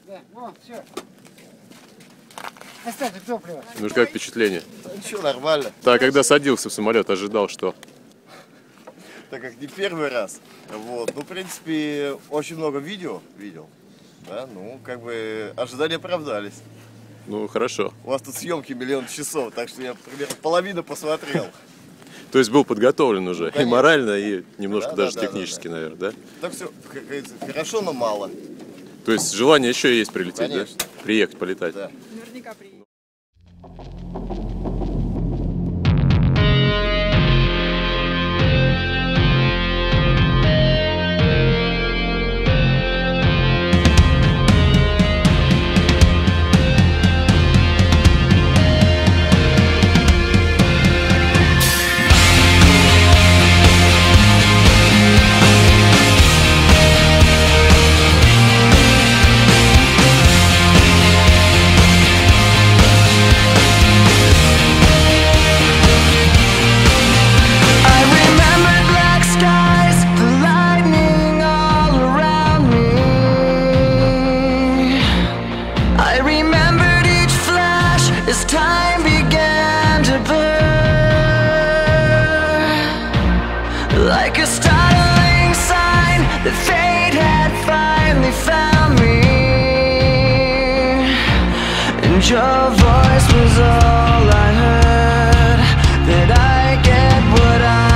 Да, о, все. Оставьте топливо. Ну как впечатление? Ничего, нормально. Так, когда садился в самолет, ожидал что? Так как не первый раз. Вот. Ну, в принципе, очень много видео видел. Да, ну, как бы ожидания оправдались. Ну, хорошо. У вас тут съемки 1 000 000 часов, так что я примерно половину посмотрел. То есть был подготовлен уже, Конечно. и морально, и немножко Да, даже да, да, технически, да. наверное, да? Так все, как говорится, хорошо, но мало. То есть желание еще есть прилететь, Конечно. да? Приехать, полетать. Да. Наверняка приедет. As time began to burn, like a startling sign that fate had finally found me, and your voice was all I heard, that I get what I